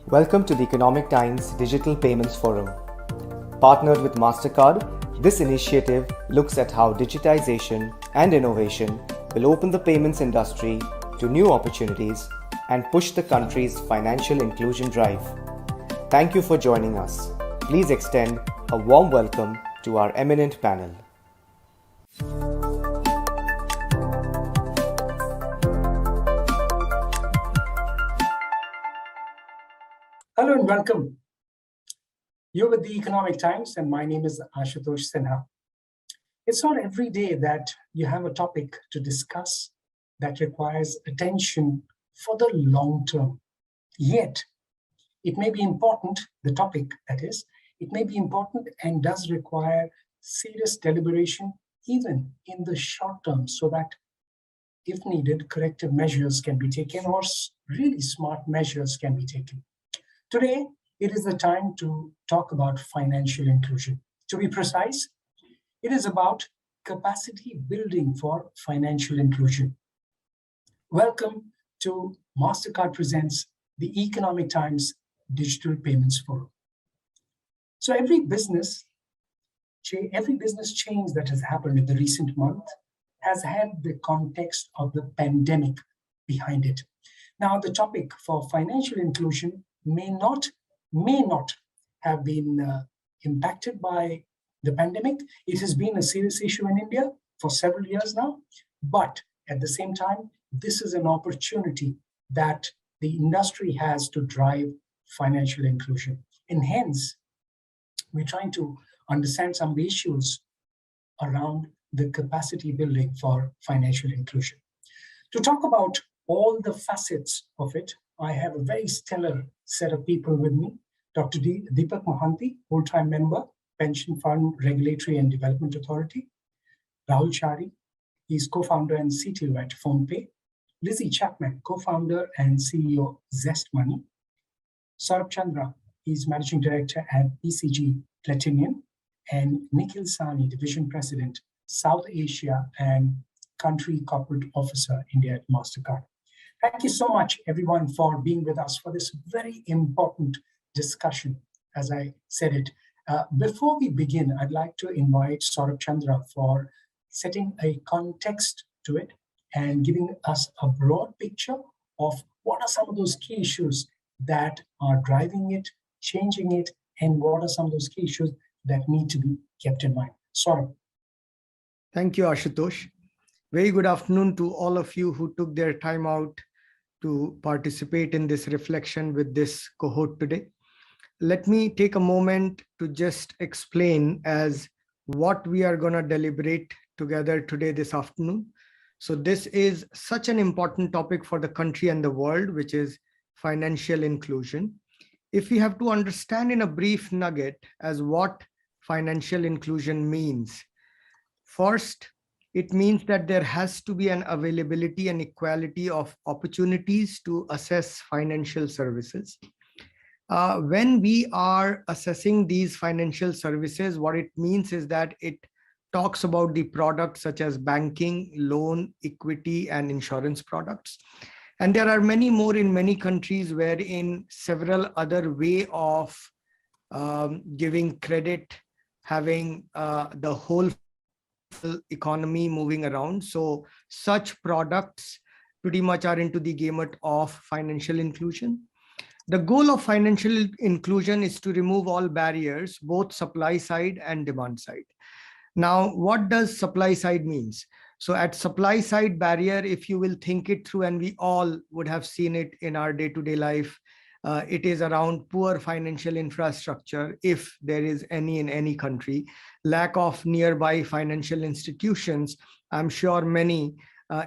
Welcome to the Economic Times Digital Payments Forum. Partnered with MasterCard, this initiative looks at how digitization and innovation will open the payments industry to new opportunities and push the country's financial inclusion drive. Thank you for joining us. Please extend a warm welcome to our eminent panel. Hello and welcome. You're with the Economic Times and my name is Ashutosh Sinha. It's not every day that you have a topic to discuss that requires attention for the long term. Yet, it may be important, the topic that is, it may be important and does require serious deliberation even in the short term so that if needed, corrective measures can be taken or really smart measures can be taken. Today, it is the time to talk about financial inclusion. To be precise, it is about capacity building for financial inclusion. Welcome to MasterCard Presents the Economic Times Digital Payments Forum. So every business change that has happened in the recent month has had the context of the pandemic behind it. Now, the topic for financial inclusion may not have been impacted by the pandemic. It has been a serious issue in India for several years now, but at the same time, this is an opportunity that the industry has to drive financial inclusion. And hence, we're trying to understand some of the issues around the capacity building for financial inclusion. To talk about all the facets of it, I have a very stellar set of people with me. Dr. Deepak Mohanty, full-time member, Pension Fund Regulatory and Development Authority. Rahul Chari, he's co-founder and CTO at PhonePe. Lizzie Chapman, co-founder and CEO, Zest Money. Saurabh Chandra, he's managing director at ECG Platinum. And Nikhil Sani, division president, South Asia and country corporate officer, India at MasterCard. Thank you so much, everyone, for being with us for this very important discussion, as I said it. Before we begin, I'd like to invite Saurabh Chandra for setting a context to it and giving us a broad picture of what are some of those key issues that are driving it, changing it, and what are some of those key issues that need to be kept in mind. Saurabh. Thank you, Ashutosh. Very good afternoon to all of you who took their time out to participate in this reflection with this cohort today. Let me take a moment to just explain as what we are going to deliberate together today this afternoon. So this is such an important topic for the country and the world, which is financial inclusion. If we have to understand in a brief nugget as what financial inclusion means, first, it means that there has to be an availability and equality of opportunities to assess financial services. When we are assessing these financial services, what it means is that it talks about the products such as banking, loan, equity, and insurance products. And there are many more in many countries wherein several other way of giving credit, having the whole economy moving around. So such products pretty much are into the gamut of financial inclusion. The goal of financial inclusion is to remove all barriers, both supply side and demand side. Now, what does supply side means? So at supply side barrier, if you will think it through, and we all would have seen it in our day-to-day life, it is around poor financial infrastructure, if there is any in any country, lack of nearby financial institutions. I'm sure many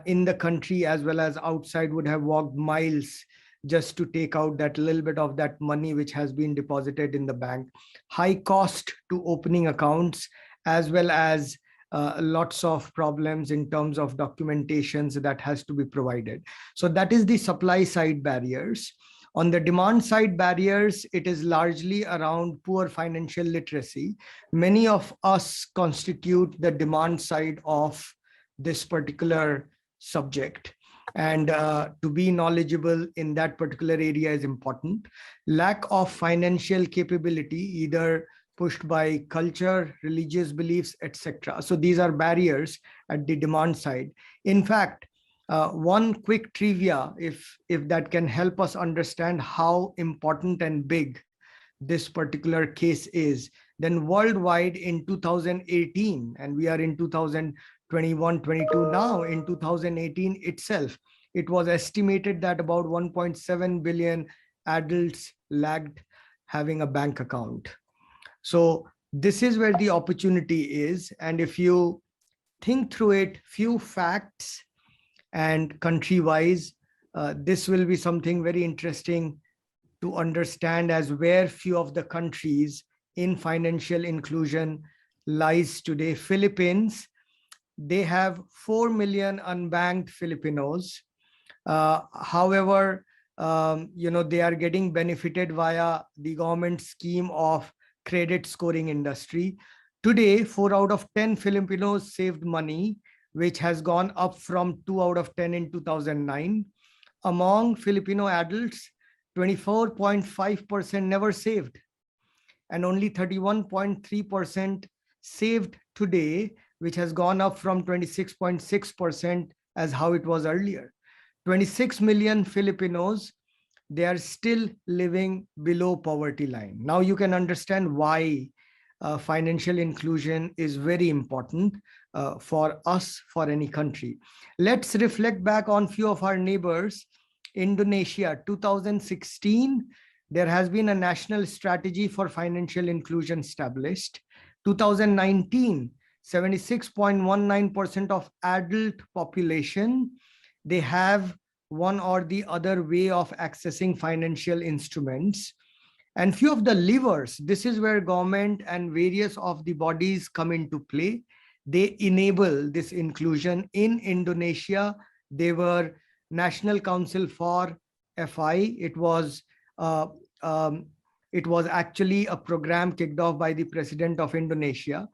in the country as well as outside would have walked miles just to take out that little bit of that money which has been deposited in the bank. High cost to opening accounts, as well as lots of problems in terms of documentations that has to be provided. So that is the supply side barriers. On the demand side barriers, it is largely around poor financial literacy. Many of us constitute the demand side of this particular subject. and to be knowledgeable in that particular area is important. Lack of financial capability, either pushed by culture, religious beliefs, etc. So these are barriers at the demand side. In fact, one quick trivia, if that can help us understand how important and big this particular case is, then worldwide in 2018, and we are in 2021-22 now, in 2018 itself, it was estimated that about 1.7 billion adults lacked having a bank account. So this is where the opportunity is. And if you think through it, few facts and country-wise, this will be something very interesting to understand, as where few of the countries in financial inclusion lies today. Philippines, they have 4 million unbanked Filipinos. However, they are getting benefited via the government scheme of credit scoring industry. Today, 4 out of 10 Filipinos saved money, which has gone up from 2 out of 10 in 2009. Among Filipino adults, 24.5% never saved, and only 31.3% saved today, which has gone up from 26.6% as how it was earlier. 26 million Filipinos, they are still living below poverty line. Now you can understand why financial inclusion is very important for us, for any country. Let's reflect back on few of our neighbors. Indonesia, 2016, there has been a national strategy for financial inclusion established. 2019, 76.19% of adult population, they have one or the other way of accessing financial instruments. And few of the levers, this is where government and various of the bodies come into play. They enable this inclusion. In Indonesia, they were National Council for FI. It was actually a program kicked off by the President of Indonesia.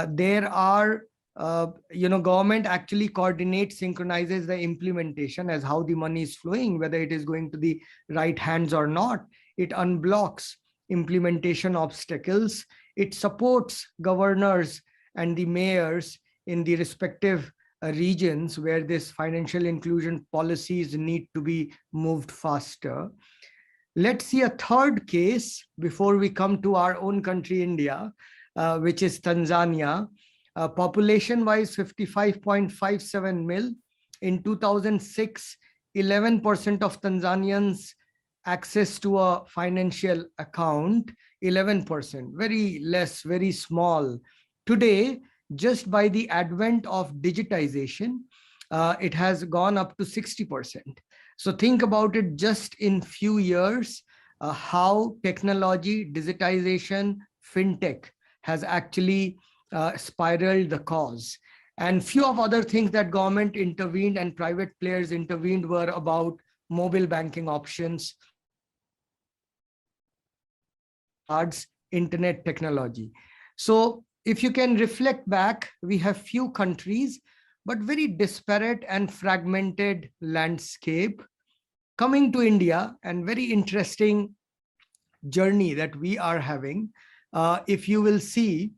There are, government actually coordinates, synchronizes the implementation as how the money is flowing, whether it is going to the right hands or not. It unblocks implementation obstacles. It supports governors and the mayors in the respective regions where this financial inclusion policies need to be moved faster. Let's see a third case before we come to our own country, India, which is Tanzania. Population-wise, 55.57 mil. In 2006, 11% of Tanzanians access to a financial account, 11%, very less, very small. Today, just by the advent of digitization, it has gone up to 60%. So think about it, just in few years, how technology, digitization, fintech has actually spiraled the cause. And few of other things that government intervened and private players intervened were about mobile banking options, cards, internet technology. So if you can reflect back, we have few countries, but very disparate and fragmented landscape. Coming to India, and very interesting journey that we are having. If you will see,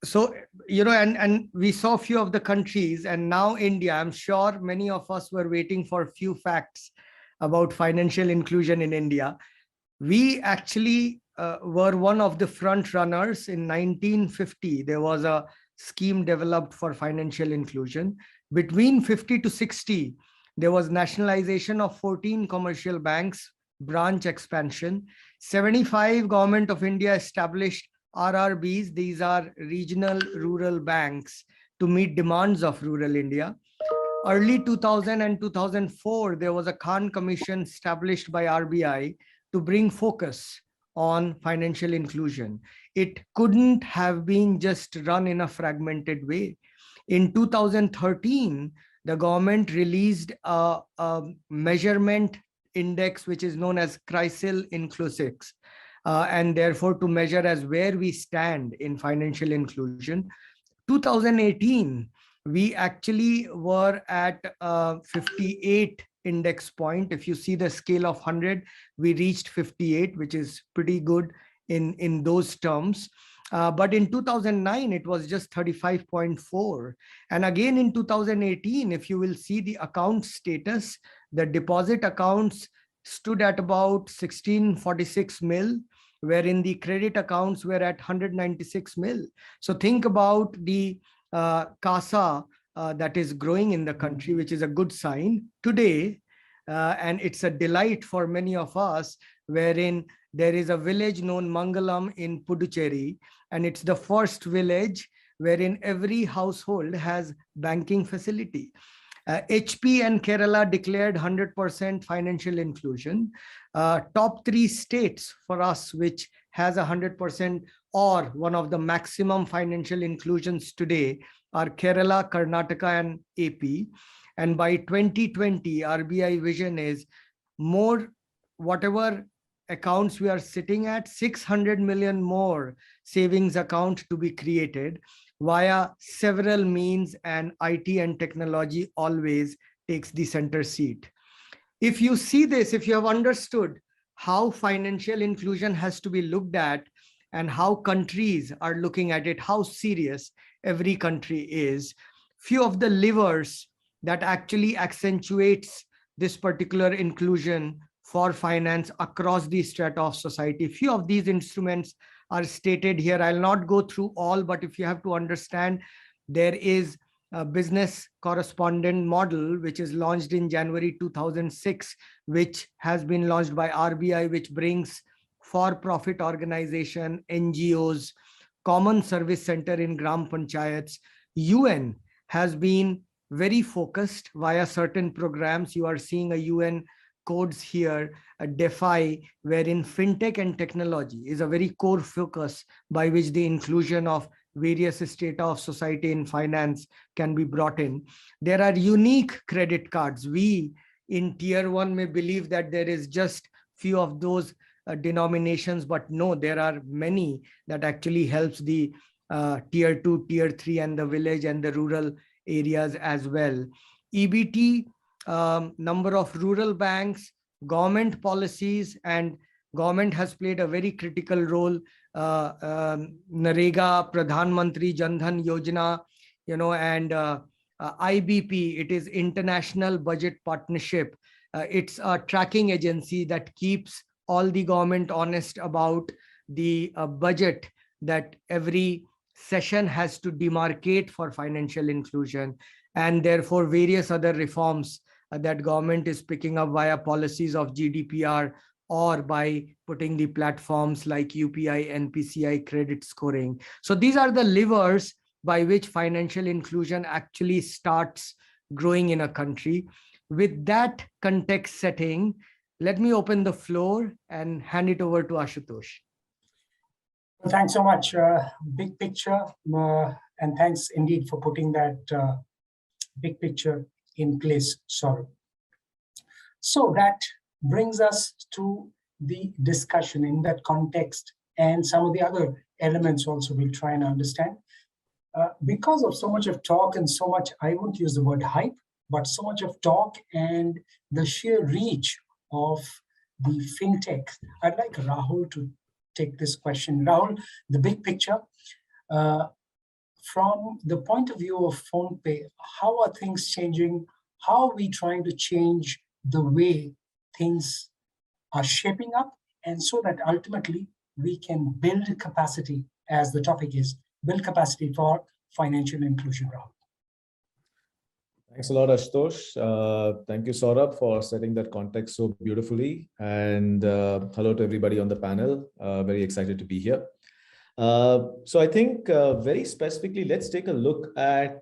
so, and we saw a few of the countries, and now India, I'm sure many of us were waiting for a few facts about financial inclusion in India. We actually were one of the front runners. In 1950, there was a scheme developed for financial inclusion. Between 50 to 60, there was nationalization of 14 commercial banks, branch expansion. 75, Government of India established RRBs. These are regional rural banks to meet demands of rural India. Early 2000 and 2004, there was a Khan Commission established by RBI to bring focus on financial inclusion. It couldn't have been just run in a fragmented way. In 2013, the government released a measurement index, which is known as CRISIL Inclusives, and therefore to measure as where we stand in financial inclusion. 2018, we actually were at 58 index point. If you see the scale of 100, we reached 58, which is pretty good in those terms. But in 2009, it was just 35.4. And again, in 2018, if you will see the account status, the deposit accounts stood at about 1646 mil, wherein the credit accounts were at 196 mil. So think about the CASA that is growing in the country, which is a good sign today. And it's a delight for many of us, wherein there is a village known Mangalam in Puducherry, and it's the first village wherein every household has banking facility. HP and Kerala declared 100% financial inclusion. Top 3 states for us, which has 100% or one of the maximum financial inclusions today, are Kerala, Karnataka, and AP. And by 2020, RBI vision is more, whatever accounts we are sitting at, 600 million more savings account to be created via several means, and IT and technology always takes the center seat. If you see this, if you have understood how financial inclusion has to be looked at and how countries are looking at it, how serious every country is, few of the levers that actually accentuates this particular inclusion for finance across the strata of society. Few of these instruments are stated here. I'll not go through all, but if you have to understand, there is a business correspondent model, which is launched in January 2006, which has been launched by RBI, which brings for-profit organization, NGOs, common service center in Gram Panchayats. UN has been very focused via certain programs. You are seeing a UN codes here, a DeFi, wherein fintech and technology is a very core focus by which the inclusion of various strata of society in finance can be brought in. There are unique credit cards. We in tier 1 may believe that there is just few of those denominations, but no, there are many that actually helps the tier 2, tier 3 and the village and the rural areas as well. EBT, number of rural banks, government policies, and government has played a very critical role. Narega, Pradhan Mantri Jan Dhan Yojana, and IBP, it is International Budget Partnership. It's a tracking agency that keeps all the government honest about the budget that every session has to demarcate for financial inclusion, and therefore various other reforms that government is picking up via policies of GDPR or by putting the platforms like UPI, NPCI credit scoring. So these are the levers by which financial inclusion actually starts growing in a country. With that context setting, let me open the floor and hand it over to Ashutosh. Well, thanks so much. Big picture, and thanks indeed for putting that big picture in place, Saurabh. So that brings us to the discussion in that context and some of the other elements also we'll try and understand. Because of so much of talk and so much, I won't use the word hype, but so much of talk and the sheer reach of the fintech, I'd like Rahul to take this question. Rahul, the big picture, from the point of view of PhonePe, how are things changing? How are we trying to change the way things are shaping up, and so that ultimately we can build capacity, as the topic is, build capacity for financial inclusion, Rahul? Thanks a lot, Ashutosh. Thank you, Saurabh, for setting that context so beautifully. And hello to everybody on the panel. Very excited to be here. So I think very specifically, let's take a look at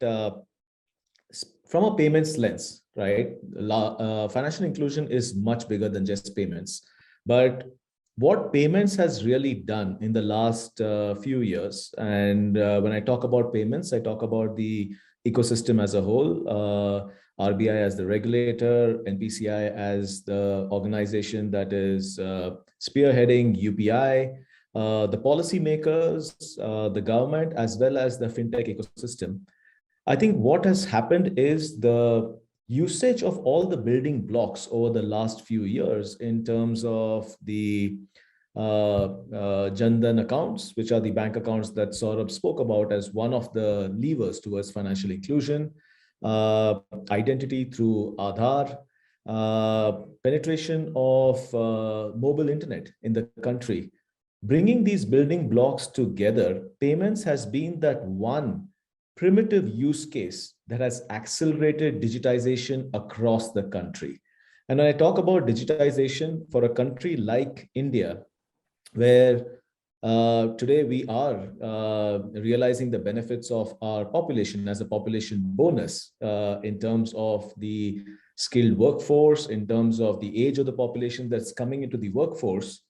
from a payments lens, right? Financial inclusion is much bigger than just payments. But what payments has really done in the last few years, and when I talk about payments, I talk about the ecosystem as a whole, RBI as the regulator, NPCI as the organization that is spearheading UPI, the policymakers, the government, as well as the fintech ecosystem. I think what has happened is the usage of all the building blocks over the last few years in terms of the Jan Dhan accounts, which are the bank accounts that Saurabh spoke about as one of the levers towards financial inclusion, identity through Aadhaar, penetration of mobile internet in the country. Bringing these building blocks together, payments has been that one primitive use case that has accelerated digitization across the country. And when I talk about digitization for a country like India, where today we are realizing the benefits of our population as a population bonus in terms of the skilled workforce, in terms of the age of the population that's coming into the workforce,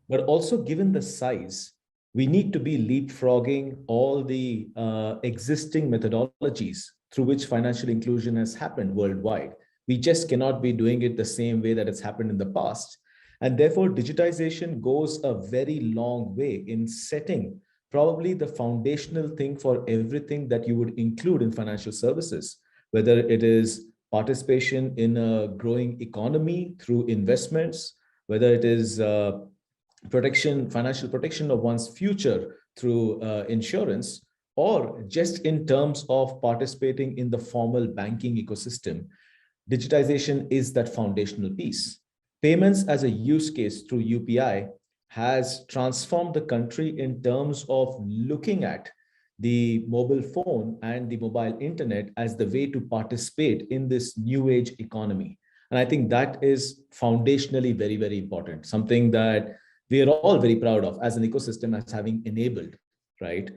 but also given the size, we need to be leapfrogging all the existing methodologies through which financial inclusion has happened worldwide. We just cannot be doing it the same way that it's happened in the past. And therefore, digitization goes a very long way in setting probably the foundational thing for everything that you would include in financial services, whether it is participation in a growing economy through investments, whether it is protection, financial protection of one's future through insurance, or just in terms of participating in the formal banking ecosystem. Digitization is that foundational piece. Payments as a use case through UPI has transformed the country in terms of looking at the mobile phone and the mobile internet as the way to participate in this new age economy. And I think that is foundationally very, very important, something that we are all very proud of as an ecosystem as having enabled, right?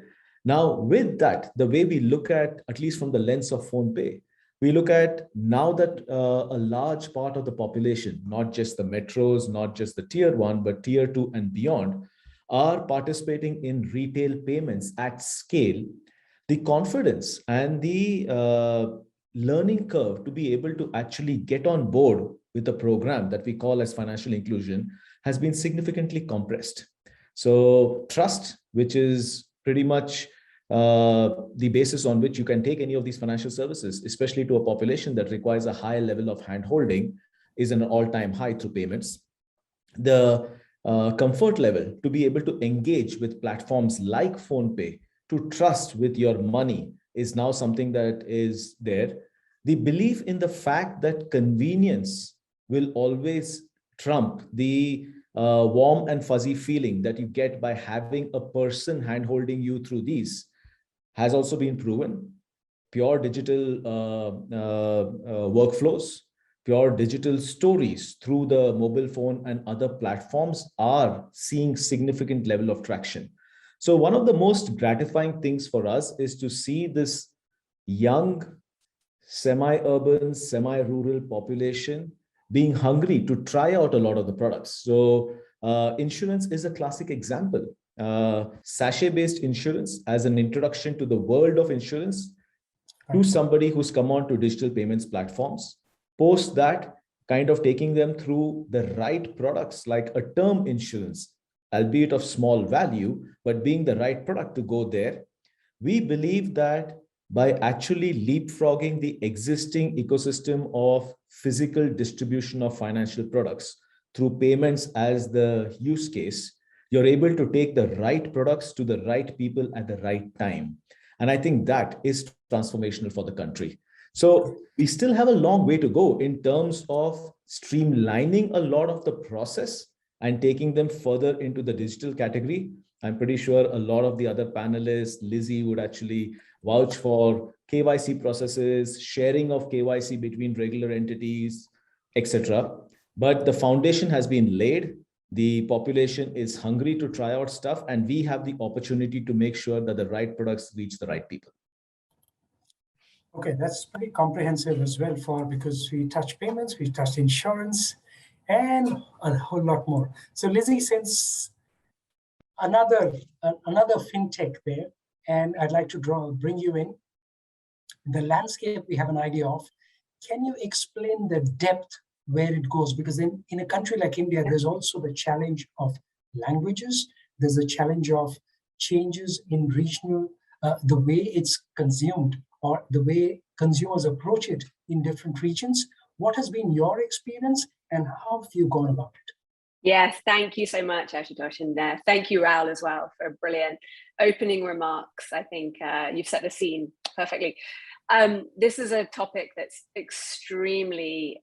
Now, with that, the way we look at least from the lens of PhonePe, we look at now that a large part of the population, not just the metros, not just the tier 1, but tier 2 and beyond, are participating in retail payments at scale, the confidence and the learning curve to be able to actually get on board with a program that we call as financial inclusion has been significantly compressed. So trust, which is pretty much the basis on which you can take any of these financial services, especially to a population that requires a high level of handholding, is an all-time high through payments. The comfort level to be able to engage with platforms like PhonePe, to trust with your money, is now something that is there. The belief in the fact that convenience will always trump the warm and fuzzy feeling that you get by having a person handholding you through these has also been proven. Pure digital workflows, pure digital stories through the mobile phone and other platforms are seeing significant level of traction. So one of the most gratifying things for us is to see this young, semi-urban, semi-rural population being hungry to try out a lot of the products. So insurance is a classic example. Sachet-based insurance as an introduction to the world of insurance to somebody who's come on to digital payments platforms. Post that, kind of taking them through the right products like a term insurance, albeit of small value, but being the right product to go there. We believe that by actually leapfrogging the existing ecosystem of physical distribution of financial products through payments as the use case, you're able to take the right products to the right people at the right time. And I think that is transformational for the country. So we still have a long way to go in terms of streamlining a lot of the process and taking them further into the digital category. I'm pretty sure a lot of the other panelists, Lizzie, would actually vouch for KYC processes, sharing of KYC between regular entities, etc. But the foundation has been laid. The population is hungry to try out stuff, and we have the opportunity to make sure that the right products reach the right people. Okay, that's pretty comprehensive as well, because we touch payments, we touch insurance, and a whole lot more. So Lizzie, since another fintech there, and I'd like to bring you in, the landscape we have an idea of. Can you explain the depth where it goes? Because in a country like India, there's also the challenge of languages. There's a challenge of changes in regional, the way it's consumed or the way consumers approach it in different regions. What has been your experience and how have you gone about it? Yes, thank you so much, Ashutosh, and thank you, Raul, as well, for brilliant opening remarks. I think you've set the scene perfectly. This is a topic that's extremely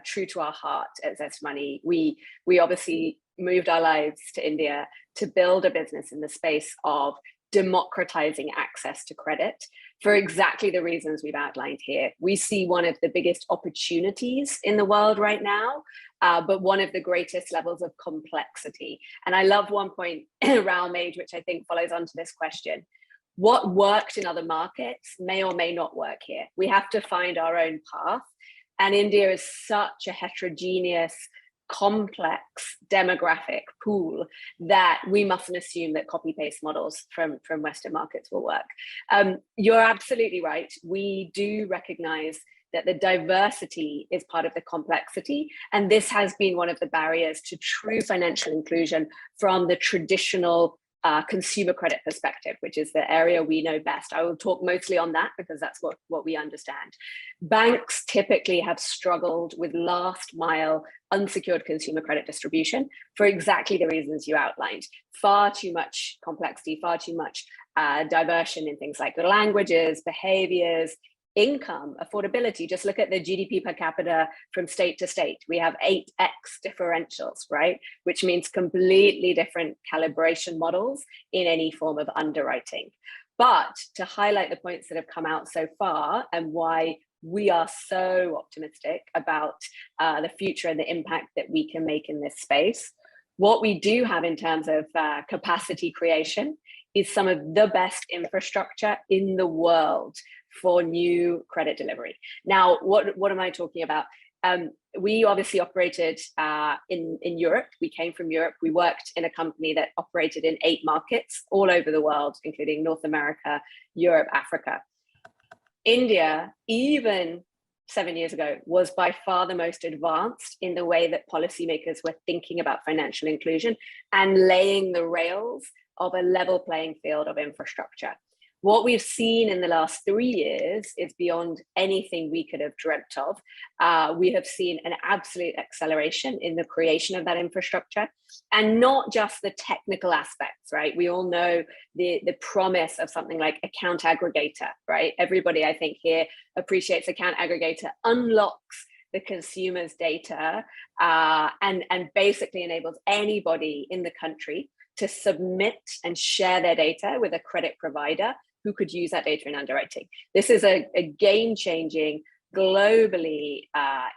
true to our heart at Zest Money. We obviously moved our lives to India to build a business in the space of democratizing access to credit for exactly the reasons we've outlined here. We see one of the biggest opportunities in the world right now, but one of the greatest levels of complexity. And I love one point Raul made, which I think follows on to this question. What worked in other markets may or may not work here. We have to find our own path. And India is such a heterogeneous, complex demographic pool that we mustn't assume that copy-paste models from Western markets will work. You're absolutely right. We do recognize that the diversity is part of the complexity. And this has been one of the barriers to true financial inclusion from the traditional consumer credit perspective, which is the area we know best. I will talk mostly on that because that's what we understand. Banks typically have struggled with last mile unsecured consumer credit distribution for exactly the reasons you outlined. Far too much complexity, far too much diversion in things like languages, behaviors, income, affordability. Just look at the GDP per capita from state to state. We have 8x differentials, right? Which means completely different calibration models in any form of underwriting. But to highlight the points that have come out so far and why we are so optimistic about the future and the impact that we can make in this space, what we do have in terms of capacity creation is some of the best infrastructure in the world for new credit delivery. Now, what am I talking about? We obviously operated in Europe. We came from Europe. We worked in a company that operated in 8 markets all over the world, including North America, Europe, Africa. India, even 7 years ago, was by far the most advanced in the way that policymakers were thinking about financial inclusion and laying the rails of a level playing field of infrastructure. What we've seen in the last 3 years is beyond anything we could have dreamt of. We have seen an absolute acceleration in the creation of that infrastructure, and not just the technical aspects, right? We all know the promise of something like account aggregator, right? Everybody, I think, here appreciates account aggregator unlocks the consumer's data and basically enables anybody in the country to submit and share their data with a credit provider who could use that data in underwriting. This is a game-changing, globally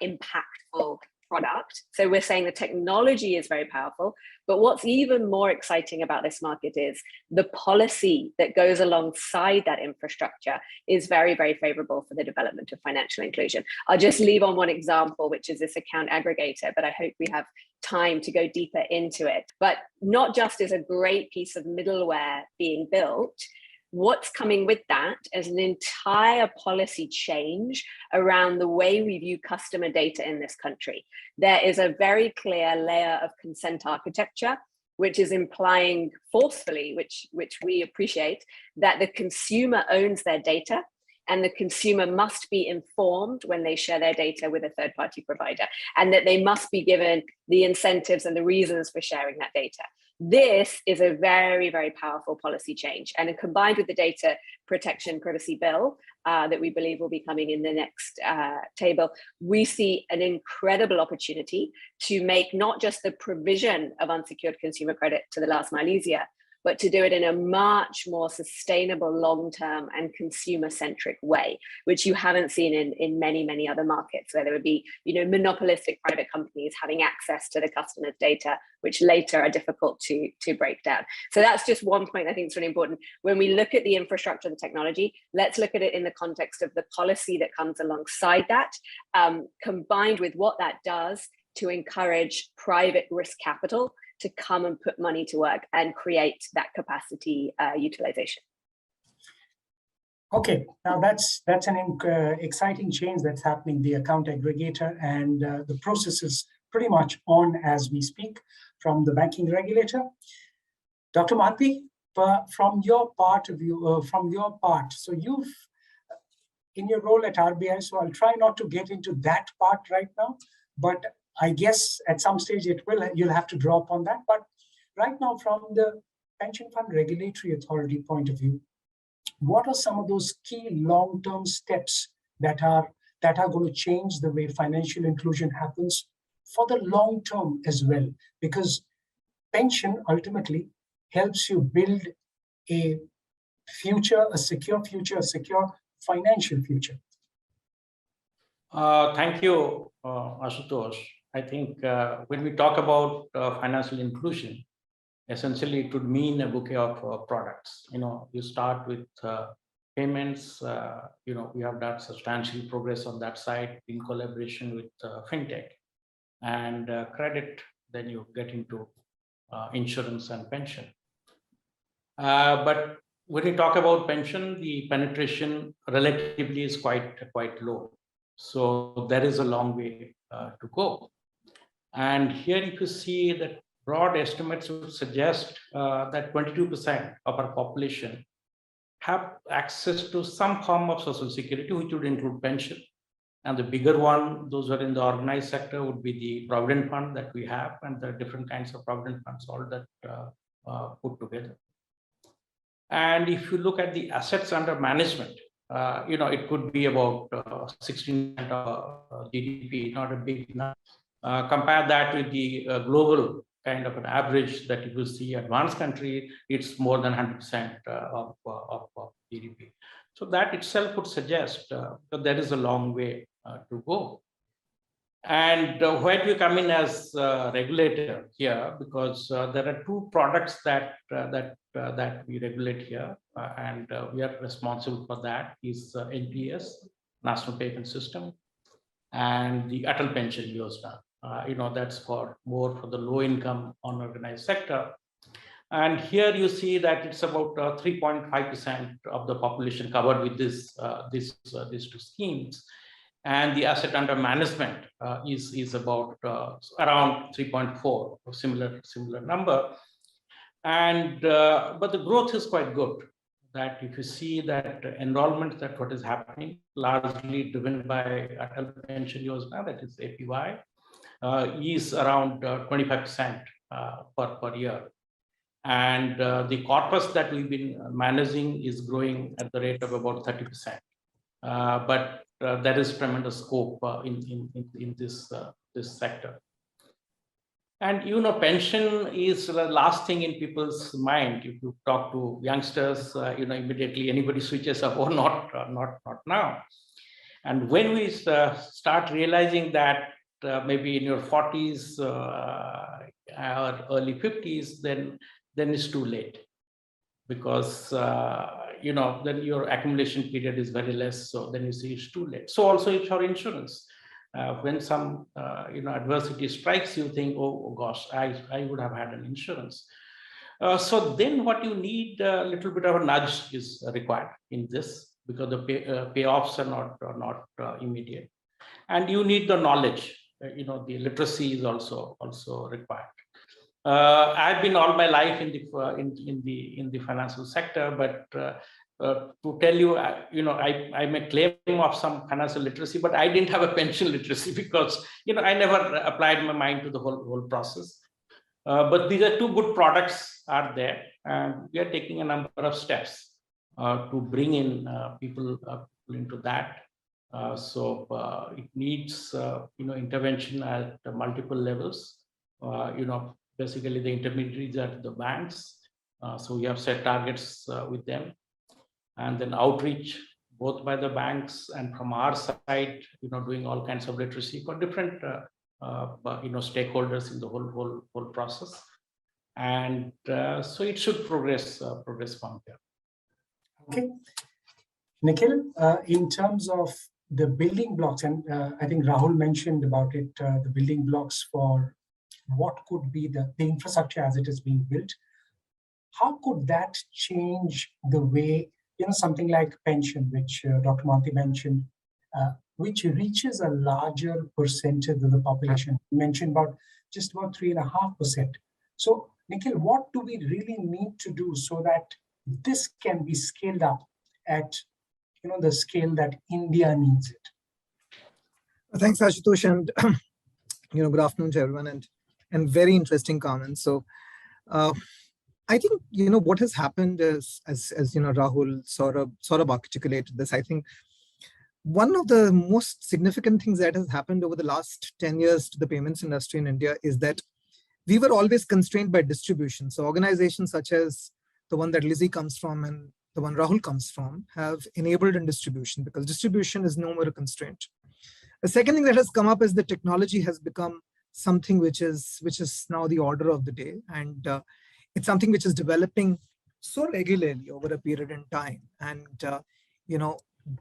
impactful product. So we're saying the technology is very powerful, but what's even more exciting about this market is the policy that goes alongside that infrastructure is very, very favorable for the development of financial inclusion. I'll just leave on one example, which is this account aggregator, but I hope we have time to go deeper into it. But not just is a great piece of middleware being built, what's coming with that is an entire policy change around the way we view customer data in this country. There is a very clear layer of consent architecture, which is implying forcefully, which we appreciate, that the consumer owns their data and the consumer must be informed when they share their data with a third-party provider, and that they must be given the incentives and the reasons for sharing that data. This is a very, very powerful policy change. And combined with the data protection privacy bill that we believe will be coming in the next table, we see an incredible opportunity to make not just the provision of unsecured consumer credit to the last mile easier, but to do it in a much more sustainable, long-term and consumer-centric way, which you haven't seen in many, many other markets, where there would be, monopolistic private companies having access to the customer's data, which later are difficult to break down. So that's just one point I think is really important. When we look at the infrastructure, the technology, let's look at it in the context of the policy that comes alongside that, combined with what that does to encourage private risk capital to come and put money to work and create that capacity utilization. Okay, now that's an exciting change that's happening, the account aggregator, and the process is pretty much on as we speak from the banking regulator. Dr. Mahathi, from your part of view, so in your role at RBI, so I'll try not to get into that part right now, but I guess at some stage you'll have to draw upon that. But right now, from the Pension Fund Regulatory Authority point of view, what are some of those key long-term steps that are going to change the way financial inclusion happens for the long term as well? Because pension ultimately helps you build a future, a secure future, a secure financial future. Thank you, Ashutosh. I think when we talk about financial inclusion, essentially it would mean a bouquet of products. You start with payments. We have done substantial progress on that side in collaboration with fintech and credit. Then you get into insurance and pension. But when we talk about pension, the penetration relatively is quite low. So there is a long way to go. And here if you see that broad estimates would suggest that 22% of our population have access to some form of social security, which would include pension. And the bigger one, those who are in the organized sector, would be the provident fund that we have, and the different kinds of provident funds, all that put together. And if you look at the assets under management, it could be about 16% of GDP, not a big number. Compare that with the global kind of an average that you will see advanced country, it's more than 100% of GDP. So that itself would suggest that there is a long way to go. And where do you come in as regulator here? Because there are two products that we regulate here, and we are responsible for that is NPS, National Payment System, and the Atal Pension Yojana. That's more for the low income unorganized sector. And here you see that it's about 3.5% of the population covered with these two schemes. And the asset under management is about around 3.4, similar number. And but the growth is quite good. That if you see that enrollment, that what is happening, largely driven by Atal Pension Yojana, that is APY, is around 25% per year. And the corpus that we've been managing is growing at the rate of about 30%. But there is tremendous scope in this sector. And pension is the last thing in people's mind. If you talk to youngsters, immediately anybody switches up, or not now. And when we start realizing that maybe in your 40s or early 50s, then it's too late, because then your accumulation period is very less. So then you see it's too late. So also it's your insurance. When some adversity strikes, you think, oh gosh, I would have had an insurance. So then what you need, a little bit of a nudge is required in this, because the payoffs are not immediate, and you need the knowledge. The literacy is also required. I've been all my life in the financial sector, but to tell you, I may claim of some financial literacy, but I didn't have a pension literacy, because I never applied my mind to the whole process. But these are two good products are there, and we are taking a number of steps to bring in people into that. So it needs intervention at multiple levels. Basically the intermediaries are the banks. So we have set targets with them, and then outreach both by the banks and from our side, doing all kinds of literacy for different stakeholders in the whole process. And so it should progress from here. Okay, Nikhil, in terms of the building blocks, and I think Rahul mentioned about it, the building blocks for what could be the infrastructure as it is being built. How could that change the way, something like pension, which Dr. Manti mentioned, which reaches a larger percentage of the population? You mentioned just about 3.5%. So, Nikhil, what do we really need to do so that this can be scaled up at the scale that India needs it? Thanks, Ashutosh, and good afternoon to everyone, and very interesting comments. So, I think what has happened is, as Rahul Saurabh articulated this. I think one of the most significant things that has happened over the last 10 years to the payments industry in India is that we were always constrained by distribution. So organizations such as the one that Lizzie comes from and the one Rahul comes from have enabled in distribution, because distribution is no more a constraint. The second thing that has come up is the technology has become something which is now the order of the day, and it's something which is developing so regularly over a period in time. And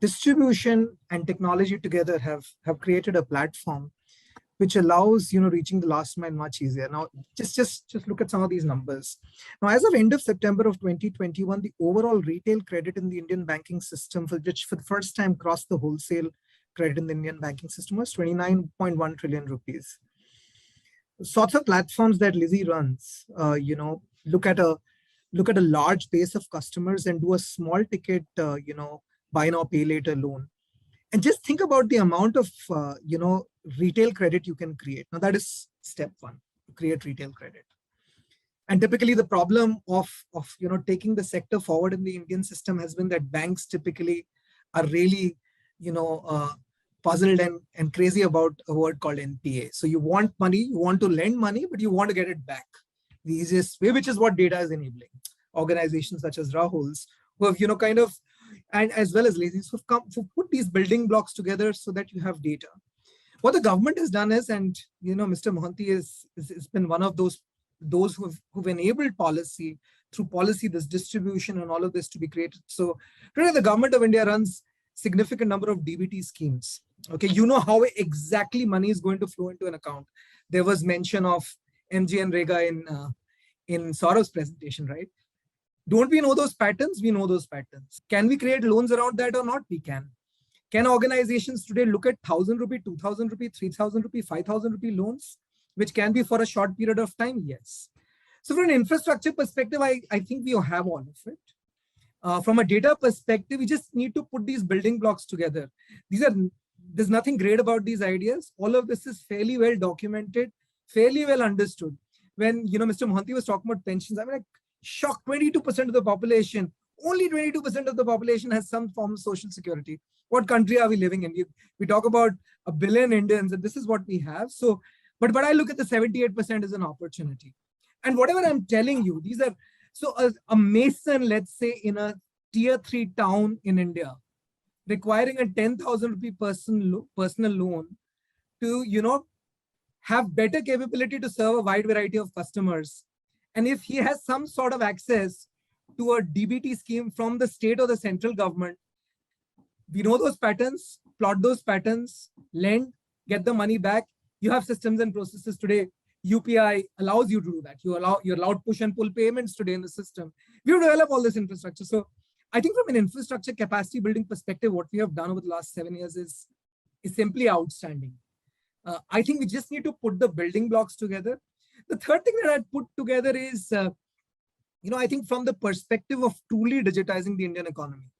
distribution and technology together have created a platform which allows reaching the last mile much easier. Now, just look at some of these numbers. Now, as of end of September of 2021, the overall retail credit in the Indian banking system, which for the first time crossed the wholesale credit in the Indian banking system, was 29.1 trillion rupees. The sorts of platforms that Lizzie runs, look at a large base of customers and do a small ticket, buy now pay later loan, and just think about the amount of retail credit you can create. Now, that is step one, to create retail credit. And typically the problem of taking the sector forward in the Indian system has been that banks typically are really puzzled and crazy about a word called NPA. So you want money, you want to lend money, but you want to get it back the easiest way, which is what data is enabling. Organizations such as Rahul's, who have and as well as Lazy's, who put these building blocks together so that you have data. What the government has done is, and Mr. Mohanty has been one of those who've enabled policy, through policy, this distribution and all of this to be created. So today the government of India runs significant number of DBT schemes. Okay, how exactly money is going to flow into an account. There was mention of MG and Rega in Saurabh's presentation, right? Don't we know those patterns? We know those patterns. Can we create loans around that or not? We can. Can organizations today look at 1,000 rupee, 2,000 rupee, 3,000 rupee, 5,000 rupee loans, which can be for a short period of time? Yes. So from an infrastructure perspective, I think we have all of it. From a data perspective, we just need to put these building blocks together. There's nothing great about these ideas. All of this is fairly well documented, fairly well understood. When Mr. Mohanty was talking about pensions, I'm like shocked. 22% of the population, only 22% of the population has some form of social security. What country are we living in? We talk about 1 billion Indians, and this is what we have. So, but I look at the 78% as an opportunity. And whatever I'm telling you, these are, so a mason, let's say in a tier 3 town in India, requiring a 10,000 rupee personal loan to, have better capability to serve a wide variety of customers. And if he has some sort of access to a DBT scheme from the state or the central government, we know those patterns, plot those patterns, lend, get the money back. You have systems and processes today. UPI allows you to do that. You're allowed push and pull payments today in the system. We've developed all this infrastructure. So I think from an infrastructure capacity building perspective, what we have done over the last 7 years is simply outstanding. I think we just need to put the building blocks together. The third thing that I'd put together is, I think from the perspective of truly digitizing the Indian economy,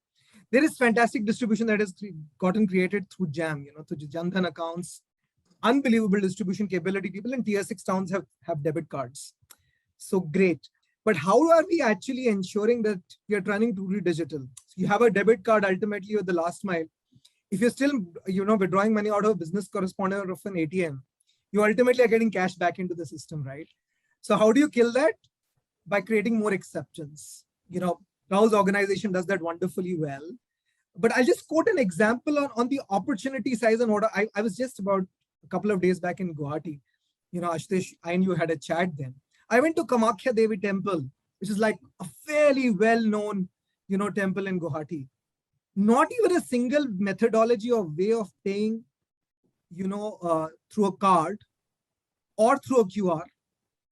there is fantastic distribution that has gotten created through JAM, through Jan Dhan accounts, unbelievable distribution capability. People in tier 6 towns have debit cards. So great. But how are we actually ensuring that we are turning truly digital? So you have a debit card ultimately with the last mile. If you're still, withdrawing money out of a business correspondent or of an ATM, you ultimately are getting cash back into the system, right? So how do you kill that? By creating more exceptions. Rahul's organization does that wonderfully well. But I'll just quote an example on the opportunity size and order. I was just about a couple of days back in Guwahati. Ashutosh, I and you had a chat then. I went to Kamakhya Devi temple, which is like a fairly well-known, temple in Guwahati. Not even a single methodology or way of paying, through a card or through a QR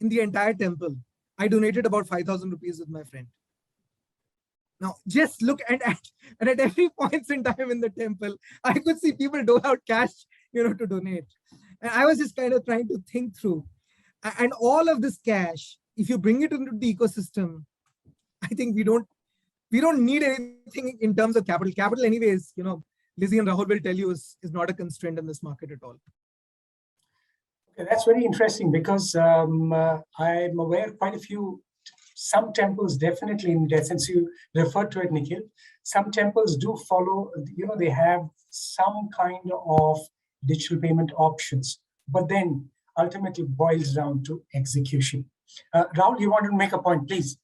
in the entire temple. I donated about 5,000 rupees with my friend. Now, just look at every point in time in the temple, I could see people dole out cash, to donate. And I was just kind of trying to think through. And all of this cash, if you bring it into the ecosystem, I think we don't We don't need anything in terms of capital. Capital anyways, Lizzie and Rahul will tell you is not a constraint in this market at all. Okay, that's very interesting because I'm aware quite a few, some temples definitely, in that sense you referred to it, Nikhil, some temples do follow, they have some kind of digital payment options, but then ultimately boils down to execution. Rahul, you want to make a point, please?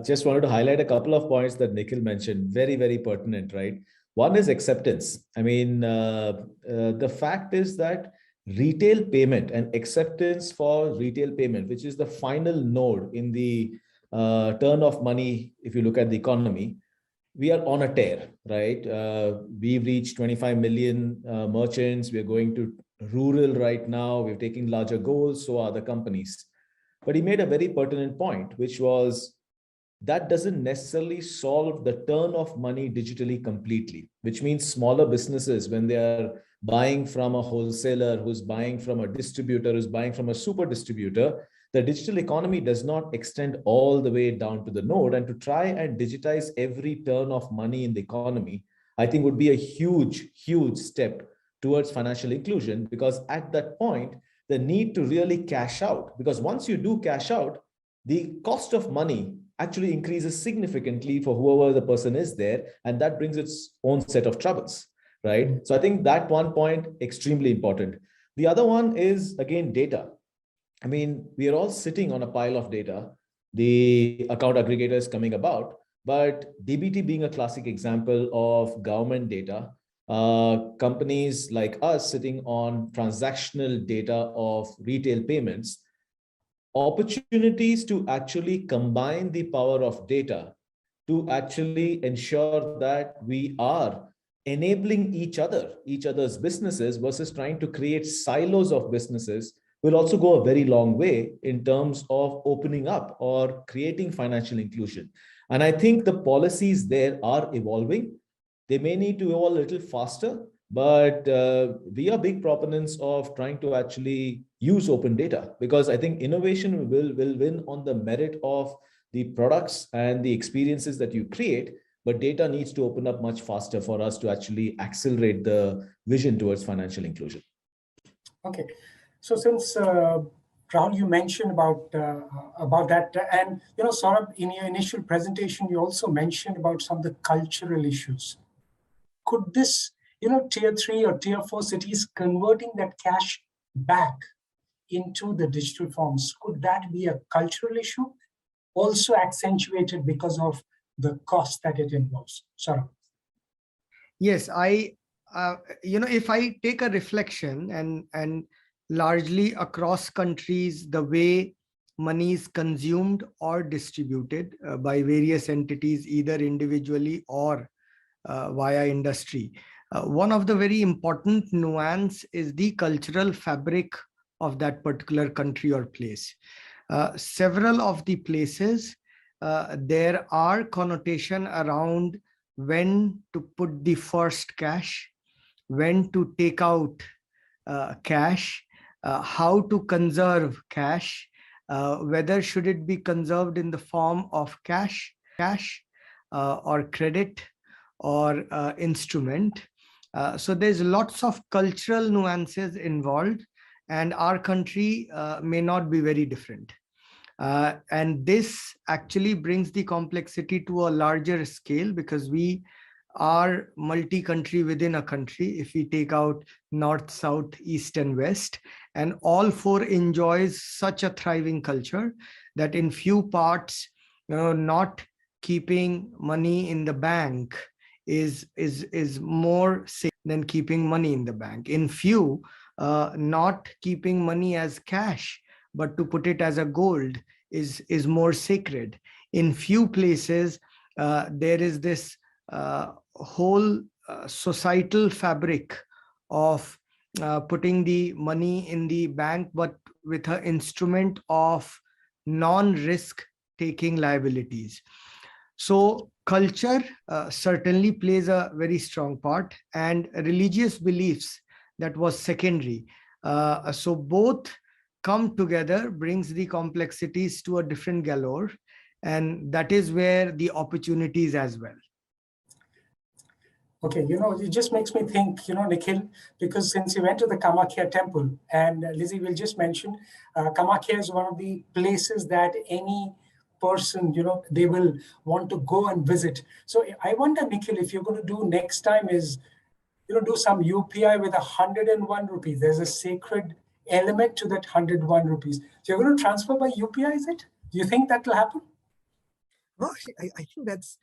Just wanted to highlight a couple of points that Nikhil mentioned. Very, very pertinent, right? One is acceptance. I mean, the fact is that retail payment and acceptance for retail payment, which is the final node in the turn of money, if you look at the economy, we are on a tear, right? We've reached 25 million merchants. We're going to rural right now. We're taking larger goals, so are the companies. But he made a very pertinent point, which was that doesn't necessarily solve the turn of money digitally completely, which means smaller businesses, when they are buying from a wholesaler, who's buying from a distributor, who's buying from a super distributor, the digital economy does not extend all the way down to the node. And to try and digitize every turn of money in the economy, I think would be a huge, huge step towards financial inclusion, because at that point, the need to really cash out, because once you do cash out, the cost of money actually increases significantly for whoever the person is there, and that brings its own set of troubles, right? So I think that one point, extremely important. The other one is, again, data. I mean, we are all sitting on a pile of data, the account aggregators coming about, but DBT being a classic example of government data, companies like us sitting on transactional data of retail payments, opportunities to actually combine the power of data to actually ensure that we are enabling each other's businesses versus trying to create silos of businesses will also go a very long way in terms of opening up or creating financial inclusion. And I think the policies there are evolving. They may need to evolve a little faster, but we are big proponents of trying to actually use open data, because I think innovation will win on the merit of the products and the experiences that you create, but data needs to open up much faster for us to actually accelerate the vision towards financial inclusion. Okay, so since Rahul, you mentioned about that, and Saurabh, in your initial presentation, you also mentioned about some of the cultural issues. Could this, tier 3 or tier 4 cities converting that cash back into the digital forms, could that be a cultural issue, also accentuated because of the cost that it involves? Sorry. Yes, if I take a reflection and largely across countries, the way money is consumed or distributed by various entities, either individually or via industry. One of the very important nuance is the cultural fabric of that particular country or place. Several of the places, there are connotation around when to put the first cash, when to take out cash, how to conserve cash, whether should it be conserved in the form of cash or credit or instrument. So there's lots of cultural nuances involved, and our country may not be very different. And this actually brings the complexity to a larger scale, because we are multi-country within a country. If we take out north, south, east, and west, and all four enjoys such a thriving culture that in few parts, not keeping money in the bank is more safe than keeping money in the bank. In few, not keeping money as cash, but to put it as a gold is more sacred. In few places, there is this whole societal fabric of putting the money in the bank, but with an instrument of non-risk taking liabilities. So culture certainly plays a very strong part, and religious beliefs, that was secondary. So both come together, brings the complexities to a different galore. And that is where the opportunities as well. Okay, it just makes me think, Nikhil, because since you went to the Kamakya temple, and Lizzie will just mention, Kamakya is one of the places that any person, they will want to go and visit. So I wonder, Nikhil, if you're going to do next time is, do some UPI with 101 rupees. There's a sacred element to that 101 rupees. So you're going to transfer by UPI, is it? Do you think that will happen? No, I think that's,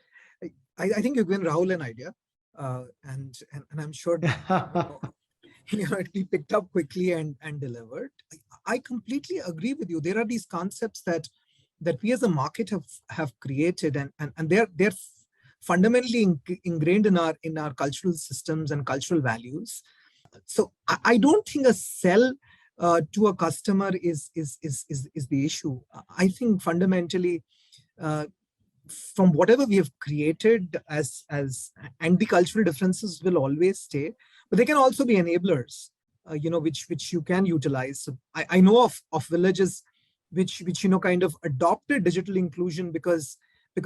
I think you've given Rahul an idea. And I'm sure it'll be picked up quickly and delivered. I completely agree with you. There are these concepts that we as a market have created, and they're fundamentally ingrained in our cultural systems and cultural values. So I don't think a sell to a customer is the issue. I think fundamentally, from whatever we have created and the cultural differences will always stay, but they can also be enablers, which you can utilize. So I know of villages which kind of adopted digital inclusion because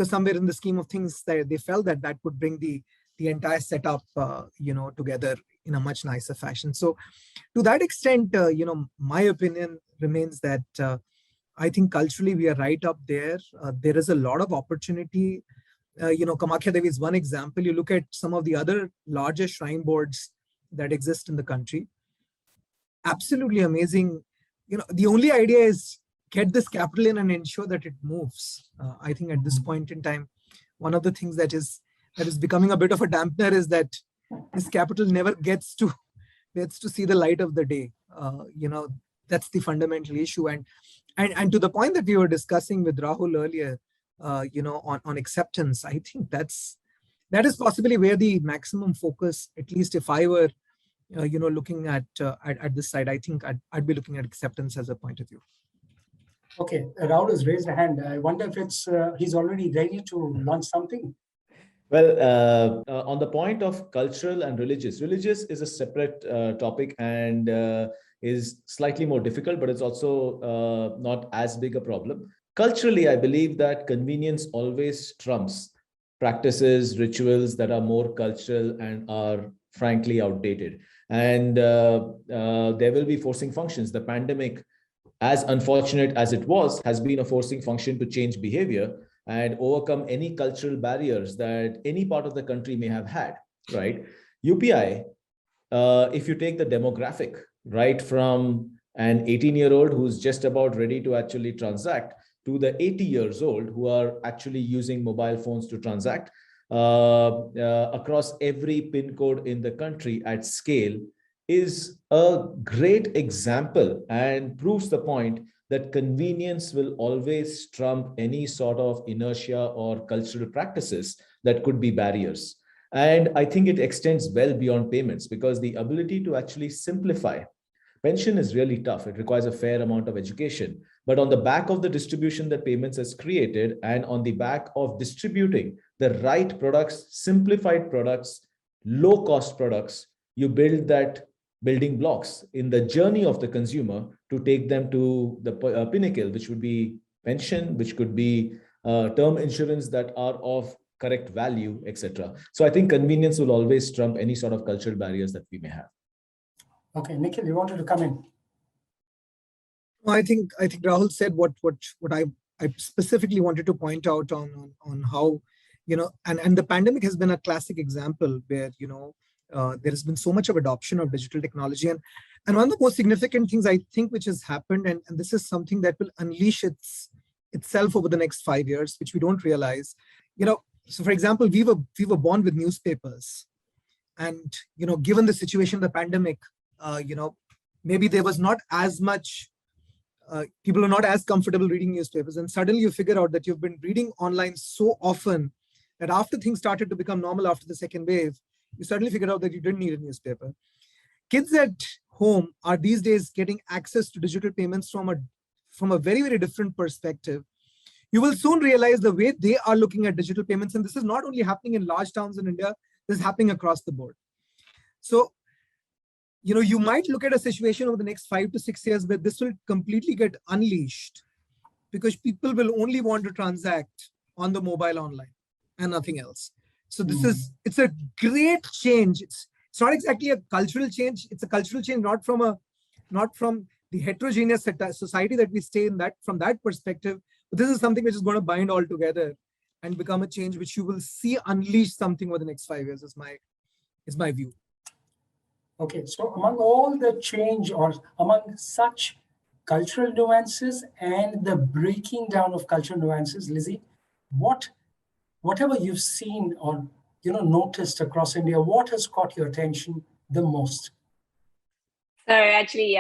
somewhere in the scheme of things they felt that would bring the entire setup together in a much nicer fashion. So to that extent, my opinion remains that I think culturally we are right up there. There is a lot of opportunity. Kamakya Devi is one example. You look at some of the other larger shrine boards that exist in the country. Absolutely amazing. The only idea is get this capital in and ensure that it moves. I think at this point in time, one of the things that is becoming a bit of a dampener is that this capital never gets to see the light of the day. That's the fundamental issue. And to the point that we were discussing with Rahul earlier, on acceptance, I think that is possibly where the maximum focus, at least if I were, looking at this side, I think I'd be looking at acceptance as a point of view. Okay, Rahul has raised a hand. I wonder if he's already ready to launch something. Well, on the point of cultural and religious is a separate topic and is slightly more difficult, but it's also not as big a problem. Culturally, I believe that convenience always trumps practices, rituals that are more cultural and are frankly outdated. And there will be forcing functions. The pandemic, as unfortunate as it was, has been a forcing function to change behavior and overcome any cultural barriers that any part of the country may have had, right? UPI, if you take the demographic, right, from an 18-year-old who's just about ready to actually transact to the 80 years old who are actually using mobile phones to transact across every PIN code in the country at scale, is a great example and proves the point that convenience will always trump any sort of inertia or cultural practices that could be barriers. And I think it extends well beyond payments because the ability to actually simplify. Pension is really tough. It requires a fair amount of education. But on the back of the distribution that payments has created and on the back of distributing the right products, simplified products, low-cost products, you build that building blocks in the journey of the consumer to take them to the pinnacle, which would be pension, which could be term insurance that are of correct value, etc. So I think convenience will always trump any sort of cultural barriers that we may have. Okay, Nikhil, you wanted to come in. I think Rahul said what I specifically wanted to point out on how, and the pandemic has been a classic example where, there has been so much of adoption of digital technology. And one of the most significant things I think which has happened, and this is something that will unleash itself over the next 5 years, which we don't realize, so for example, we were born with newspapers. And, given the situation of the pandemic, maybe there was not as much, people are not as comfortable reading newspapers. And suddenly you figure out that you've been reading online so often that after things started to become normal after the second wave, you suddenly figured out that you didn't need a newspaper. Kids at home are these days getting access to digital payments from a very, very different perspective. You will soon realize the way they are looking at digital payments. And this is not only happening in large towns in India, this is happening across the board. So, you might look at a situation over the next 5 to 6 years where this will completely get unleashed. because people will only want to transact on the mobile online and nothing else. So it's a great change. It's not exactly a cultural change. It's a cultural change, not from the heterogeneous society that we stay in, that from that perspective. But this is something which is going to bind all together and become a change which you will see unleash something over the next 5 years is my view. Okay, so among all the change, or among such cultural nuances and the breaking down of cultural nuances, Lizzie, whatever you've seen or noticed across India, what has caught your attention the most? So actually,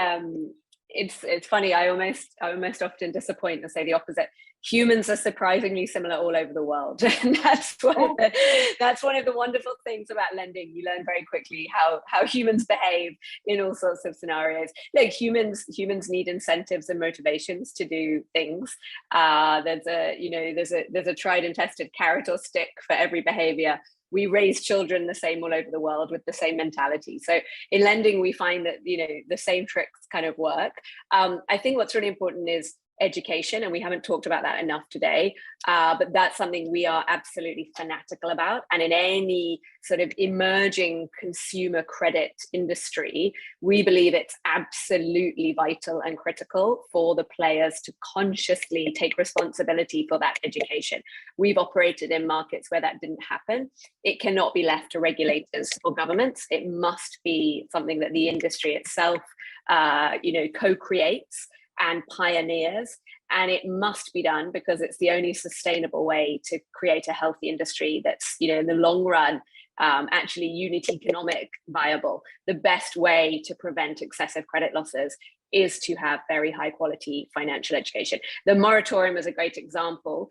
it's funny. I almost often disappoint and say the opposite. Humans are surprisingly similar all over the world, and that's one of the wonderful things about lending. You learn very quickly how humans behave in all sorts of scenarios. Like humans need incentives and motivations to do things. There's a tried and tested carrot or stick for every behavior. We raise children the same all over the world with the same mentality. So in lending, we find that the same tricks kind of work. I think what's really important is education, and we haven't talked about that enough today, but that's something we are absolutely fanatical about. And in any sort of emerging consumer credit industry, we believe it's absolutely vital and critical for the players to consciously take responsibility for that education. We've operated in markets where that didn't happen. It cannot be left to regulators or governments. It must be something that the industry itself co-creates and pioneers, and it must be done because it's the only sustainable way to create a healthy industry that's in the long run actually unit economic viable. The best way to prevent excessive credit losses is to have very high quality financial education. The moratorium is a great example.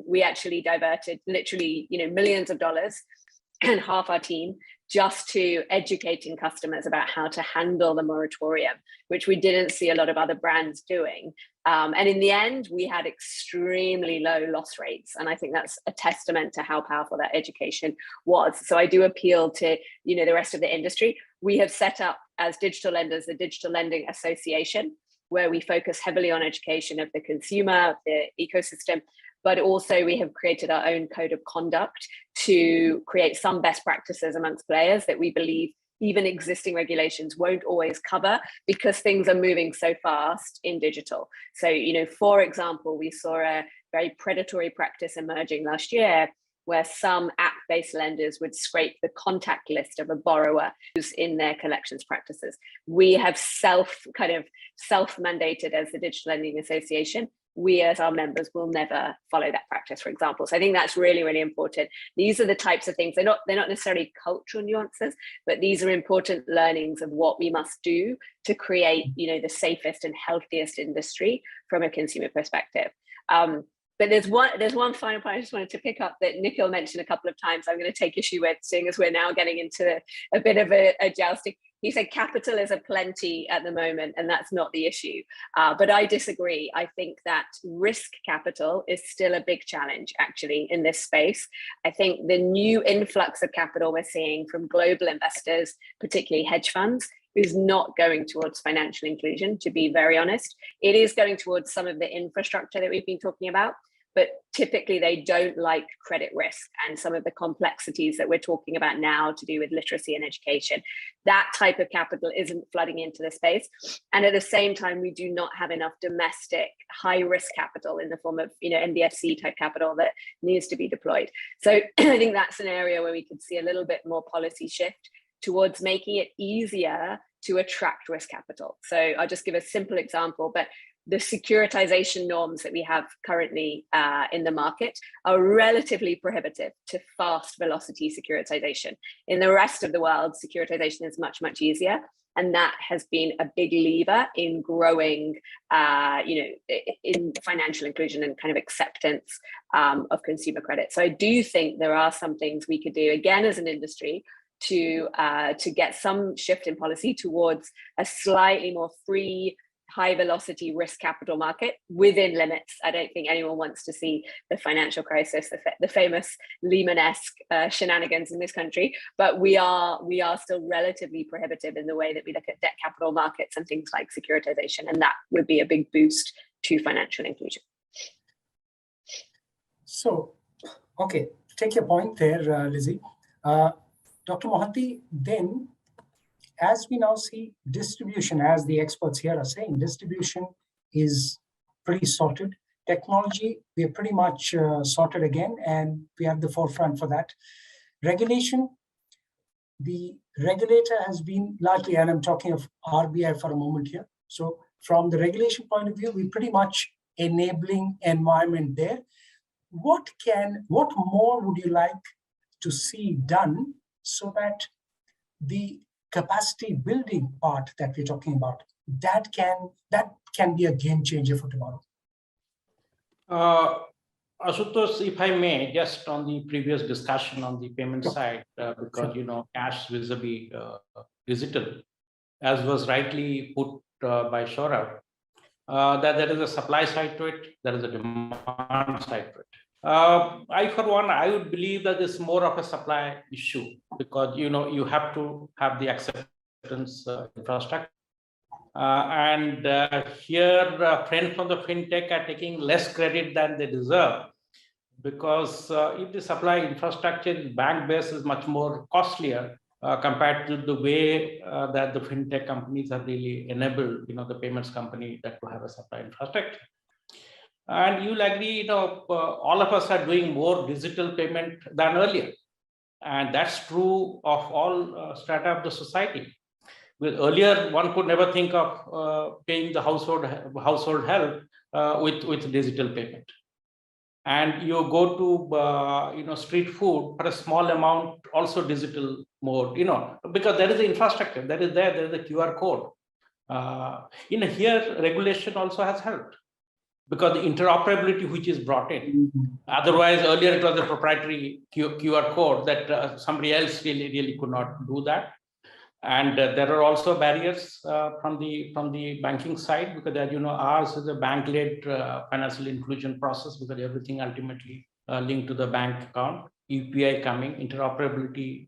We actually diverted literally millions of dollars and half our team just to educating customers about how to handle the moratorium, which we didn't see a lot of other brands doing. And in the end, we had extremely low loss rates. And I think that's a testament to how powerful that education was. So I do appeal to the rest of the industry. We have set up as digital lenders, the Digital Lending Association, where we focus heavily on education of the consumer, the ecosystem, but also we have created our own code of conduct to create some best practices amongst players that we believe even existing regulations won't always cover because things are moving so fast in digital. So, for example, we saw a very predatory practice emerging last year where some app-based lenders would scrape the contact list of a borrower who's in their collections practices. We have self-mandated as the Digital Lending Association. We as our members will never follow that practice, for example. So I think that's really, really important. These are the types of things, they're not necessarily cultural nuances, but these are important learnings of what we must do to create, the safest and healthiest industry from a consumer perspective. But there's one final point I just wanted to pick up that Nikhil mentioned a couple of times. I'm going to take issue with, seeing as we're now getting into a bit of a jousting. He said capital is aplenty at the moment, and that's not the issue. But I disagree. I think that risk capital is still a big challenge, actually, in this space. I think the new influx of capital we're seeing from global investors, particularly hedge funds, is not going towards financial inclusion, to be very honest. It is going towards some of the infrastructure that we've been talking about, but typically they don't like credit risk and some of the complexities that we're talking about now to do with literacy and education. That type of capital isn't flooding into the space. And at the same time, we do not have enough domestic high risk capital in the form of NBFC type capital that needs to be deployed. So I think that's an area where we could see a little bit more policy shift towards making it easier to attract risk capital. So I'll just give a simple example, but the securitization norms that we have currently in the market are relatively prohibitive to fast velocity securitization. In the rest of the world, securitization is much, much easier. And that has been a big lever in growing, in financial inclusion and kind of acceptance of consumer credit. So I do think there are some things we could do, again, as an industry, to get some shift in policy towards a slightly more free, high velocity risk capital market within limits. I don't think anyone wants to see the financial crisis, the famous Lehman-esque shenanigans in this country, but we are still relatively prohibitive in the way that we look at debt capital markets and things like securitization, and that would be a big boost to financial inclusion. So, okay, take your point there, Lizzie. Dr. Mohanty, then, as we now see distribution, as the experts here are saying, distribution is pretty sorted. Technology, we are pretty much sorted again, and we are at the forefront for that. Regulation, the regulator has been largely, and I'm talking of RBI for a moment here. So from the regulation point of view, we pretty much enabling environment there. What more would you like to see done so that the capacity building part that we're talking about, that can be a game changer for tomorrow? Ashutosh, if I may, just on the previous discussion on the payment side, because cash vis-a-vis digital, as was rightly put by Saurabh, that there is a supply side to it, there is a demand side to it. For one, I would believe that it's more of a supply issue, because you have to have the acceptance infrastructure. Here, friends from the fintech are taking less credit than they deserve, because if the supply infrastructure is bank-based, is much more costlier compared to the way that the fintech companies have really enabled, the payments company that to have a supply infrastructure. And you'll agree, all of us are doing more digital payment than earlier, and that's true of all strata of the society. Well, earlier, one could never think of paying the household help with digital payment. And you go to street food for a small amount, also digital mode, because there is the infrastructure, there is the QR code. Here, regulation also has helped, because the interoperability which is brought in. Otherwise, earlier it was a proprietary QR code that somebody else really could not do that. And there are also barriers from the banking side, because as ours is a bank-led financial inclusion process, because everything ultimately linked to the bank account, UPI coming, interoperability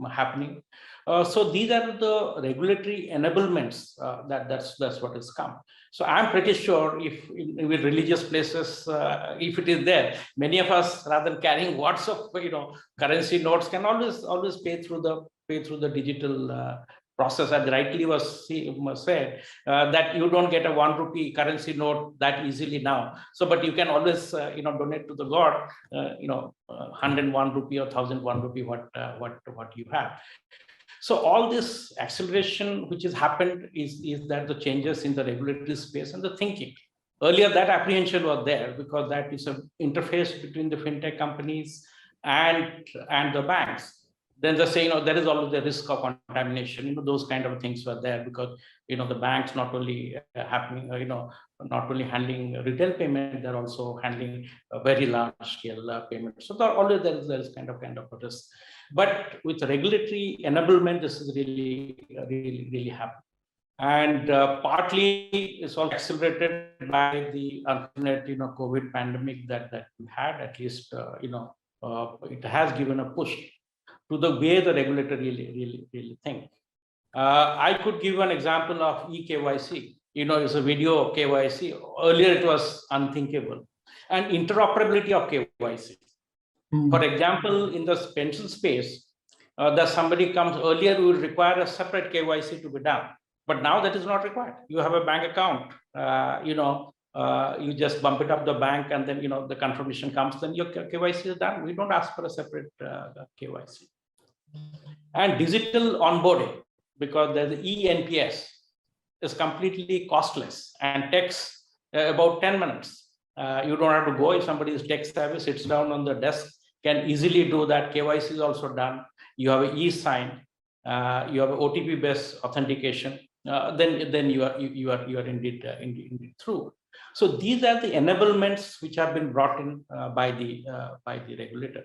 happening. So these are the regulatory enablements that's what has come. So I'm pretty sure if with religious places, if it is there, many of us, rather than carrying lots of currency notes, can always pay through the digital process. As rightly was said, that you don't get a 1 rupee currency note that easily now. So, but you can always donate to the God, 101 rupee or 1001 rupee what you have. So all this acceleration which has happened is that the changes in the regulatory space and the thinking. Earlier, that apprehension was there, because that is an interface between the fintech companies and the banks. Then they say, there is always the risk of contamination. Those kind of things were there, because the banks not only not only handling retail payment, they're also handling a very large scale payment. So always there is kind of a risk. But with regulatory enablement, this is really happening. And partly it's all accelerated by the unfortunate COVID pandemic that we had. At least it has given a push to the way the regulator really think. I could give an example of eKYC. It's a video of KYC. Earlier it was unthinkable. And interoperability of KYC. For example, in the pension space, that somebody comes earlier, we would require a separate KYC to be done. But now that is not required. You have a bank account, you just bump it up the bank, and then the confirmation comes, then your KYC is done. We don't ask for a separate KYC. And digital onboarding, because the eNPS is completely costless and takes about 10 minutes. You don't have to go. If somebody is tech savvy, sits down on the desk, can easily do that. KYC is also done. You have an e-sign. You have OTP-based authentication. Then you are indeed through. So these are the enablements which have been brought in by the regulator.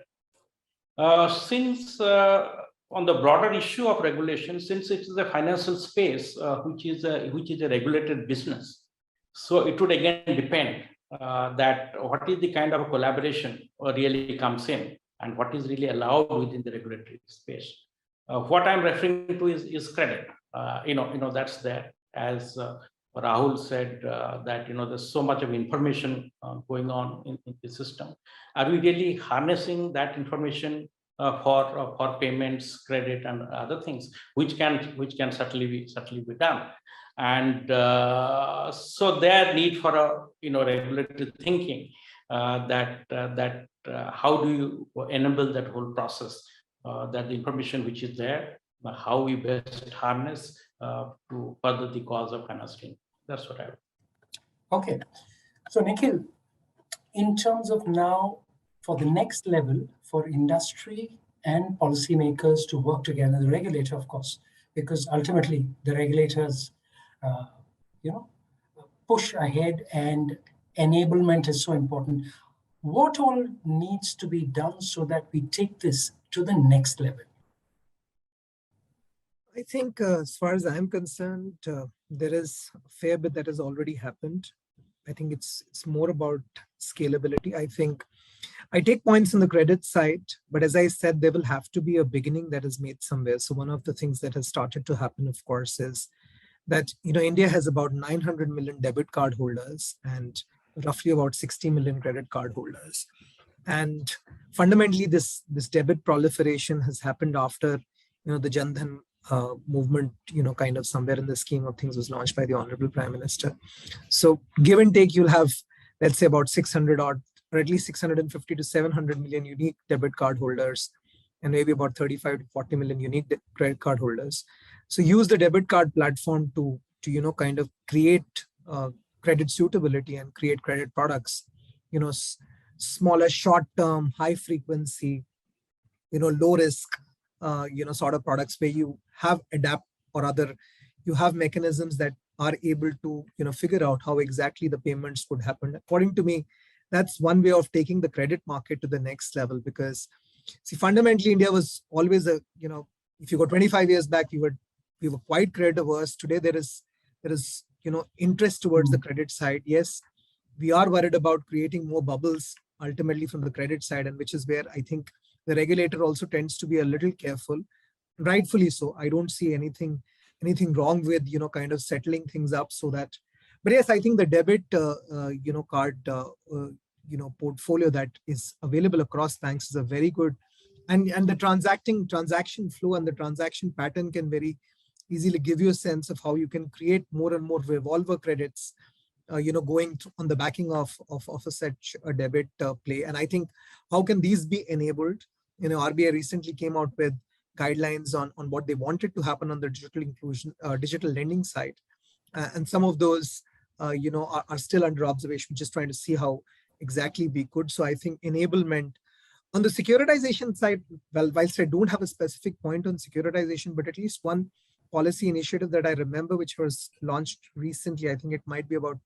Since on the broader issue of regulation, since it is a financial space which is a regulated business, so it would again depend that what is the kind of collaboration really comes in, and what is really allowed within the regulatory space. What I'm referring to is credit. That's there as Rahul said that there's so much of information going on in the system. Are we really harnessing that information for payments, credit, and other things, which can certainly be done? And so there need for a regulatory thinking that how do you enable that whole process, that the information which is there, how we best harness to further the cause of financing. That's what I would. Okay. So Nikhil, in terms of now for the next level for industry and policymakers to work together, the regulator, of course, because ultimately the regulators, push ahead and enablement is so important. What all needs to be done so that we take this to the next level? I think as far as I'm concerned, there is a fair bit that has already happened. I think it's more about scalability. I think I take points on the credit side, but as I said, there will have to be a beginning that is made somewhere. So one of the things that has started to happen, of course, is that India has about 900 million debit card holders and roughly about 60 million credit card holders. And fundamentally, this debit proliferation has happened after the Jan Dhan movement, kind of somewhere in the scheme of things was launched by the Honorable Prime Minister. So give and take, you'll have, let's say, about 600 odd, or at least 650 to 700 million unique debit card holders, and maybe about 35 to 40 million unique credit card holders. So use the debit card platform to kind of create credit suitability and create credit products, smaller, short-term, high-frequency, low risk, sort of products where you have adapt or other, you have mechanisms that are able to, figure out how exactly the payments would happen. According to me, that's one way of taking the credit market to the next level, because see, fundamentally, India was always if you go 25 years back, we were quite credit averse. Today, there is interest towards the credit side. Yes, we are worried about creating more bubbles ultimately from the credit side, and which is where I think the regulator also tends to be a little careful, rightfully so. I don't see anything wrong with kind of settling things up so that. But yes, I think the debit card portfolio that is available across banks is a very good, and the transaction flow and the transaction pattern can very easily give you a sense of how you can create more and more revolver credits, going on the backing of such a debit play. And I think how can these be enabled? RBI recently came out with guidelines on what they wanted to happen on the digital lending side, and some of those are still under observation, just trying to see how exactly we could. So I think enablement on the securitization side, well, whilst I don't have a specific point on securitization, but at least one policy initiative that I remember, which was launched recently, I think it might be about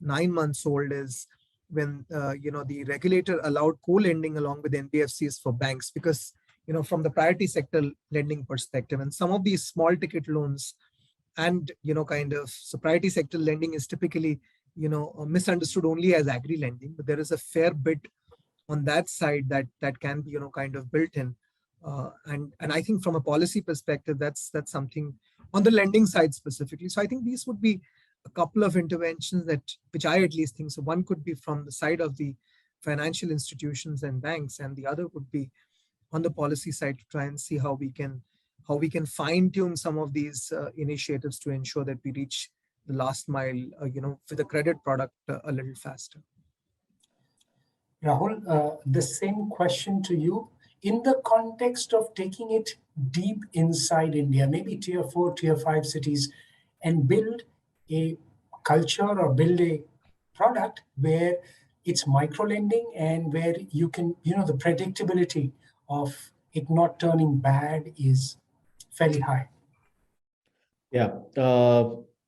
9 months old, is when the regulator allowed co-lending along with NBFCs for banks, because from the priority sector lending perspective, and some of these small ticket loans and so priority sector lending is typically misunderstood only as agri lending, but there is a fair bit on that side that can be kind of built in, and I think from a policy perspective, that's something on the lending side specifically. So I think these would be a couple of interventions which I at least think. So one could be from the side of the financial institutions and banks, and the other would be on the policy side to try and see how we can fine tune some of these initiatives to ensure that we reach the last mile, with the credit product a little faster. Rahul, the same question to you. In the context of taking it deep inside India, maybe tier 4, tier 5 cities, and build a culture or build a product where it's micro lending and where you can, the predictability of it not turning bad is fairly high. Yeah.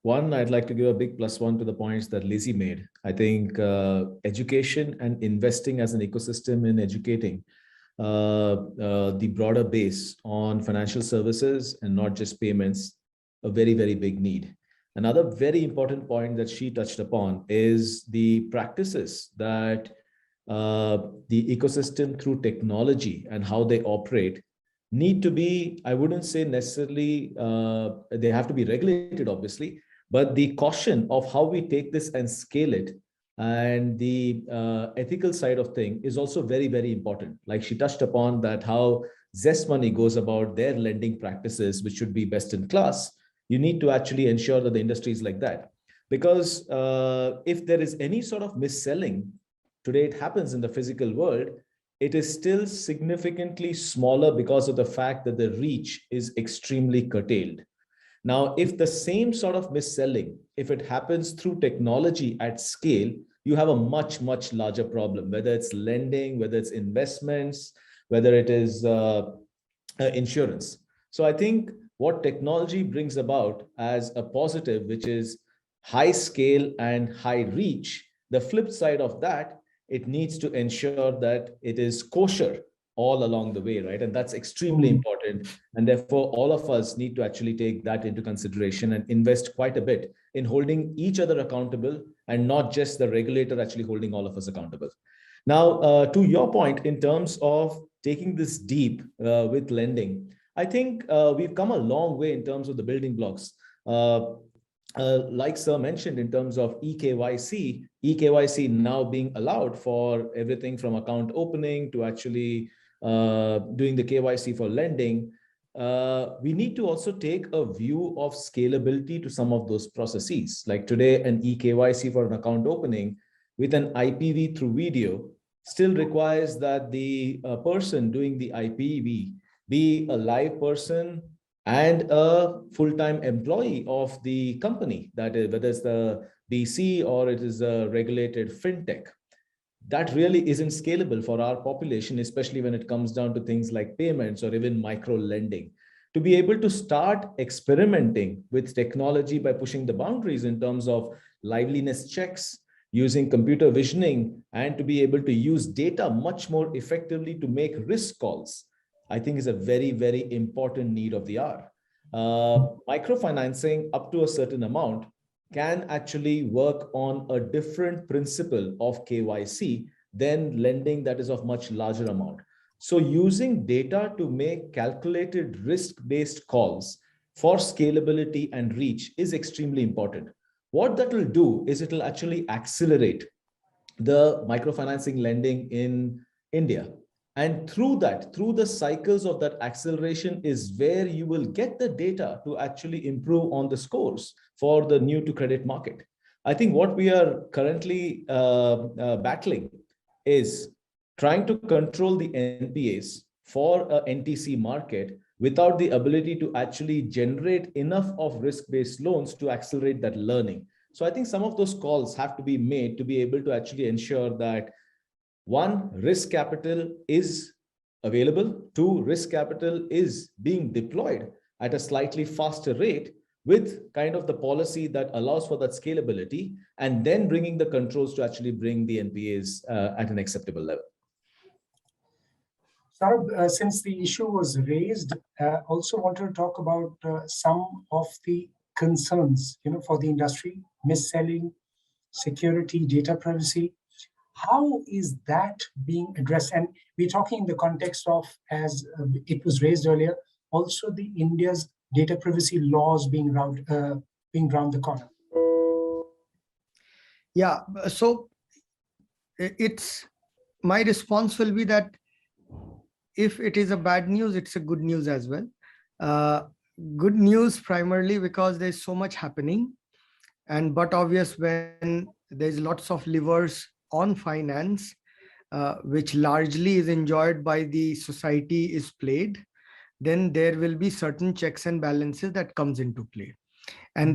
One, I'd like to give a big +1 to the points that Lizzie made. I think education and investing as an ecosystem in educating the broader base on financial services and not just payments, a very, very big need. Another very important point that she touched upon is the practices that the ecosystem through technology and how they operate need to be, I wouldn't say necessarily, they have to be regulated, obviously, But the caution of how we take this and scale it and the ethical side of thing is also very, very important. Like she touched upon that how Zest Money goes about their lending practices, which should be best in class. You need to actually ensure that the industry is like that. Because if there is any sort of mis-selling, today it happens in the physical world, it is still significantly smaller because of the fact that the reach is extremely curtailed. Now, if the same sort of mis-selling, if it happens through technology at scale, you have a much, much larger problem, whether it's lending, whether it's investments, whether it is insurance. So I think what technology brings about as a positive, which is high scale and high reach, the flip side of that, it needs to ensure that it is kosher all along the way, right? And that's extremely important. And therefore, all of us need to actually take that into consideration and invest quite a bit in holding each other accountable and not just the regulator actually holding all of us accountable. Now, to your point, in terms of taking this deep with lending, I think we've come a long way in terms of the building blocks. Like Sir mentioned, in terms of eKYC now being allowed for everything from account opening to actually doing the KYC for lending, we need to also take a view of scalability to some of those processes. Like today, an eKYC for an account opening with an IPV through video still requires that the person doing the IPV be a live person and a full-time employee of the company, that is, whether it's the BC or it is a regulated fintech. That really isn't scalable for our population, especially when it comes down to things like payments or even micro lending. To be able to start experimenting with technology by pushing the boundaries in terms of liveliness checks, using computer visioning, and to be able to use data much more effectively to make risk calls, I think is a very, very important need of the hour. Microfinancing up to a certain amount can actually work on a different principle of KYC than lending that is of much larger amount. So using data to make calculated risk-based calls for scalability and reach is extremely important. What that will do is it will actually accelerate the microfinancing lending in India. And through that, through the cycles of that acceleration is where you will get the data to actually improve on the scores for the new to credit market. I think what we are currently battling is trying to control the NPAs for a NTC market without the ability to actually generate enough of risk-based loans to accelerate that learning. So I think some of those calls have to be made to be able to actually ensure that one, risk capital is available. Two, risk capital is being deployed at a slightly faster rate with kind of the policy that allows for that scalability, and then bringing the controls to actually bring the NPAs at an acceptable level. Saurabh, since the issue was raised, also wanted to talk about some of the concerns, for the industry, mis-selling, security, data privacy. How is that being addressed? And we're talking in the context of, as it was raised earlier, also the India's data privacy laws being round the corner. Yeah, so it's my response will be that if it is a bad news, it's a good news as well. Good news primarily because there's so much happening, but obvious when there's lots of levers on finance, which largely is enjoyed by the society, is played, then there will be certain checks and balances that comes into play. And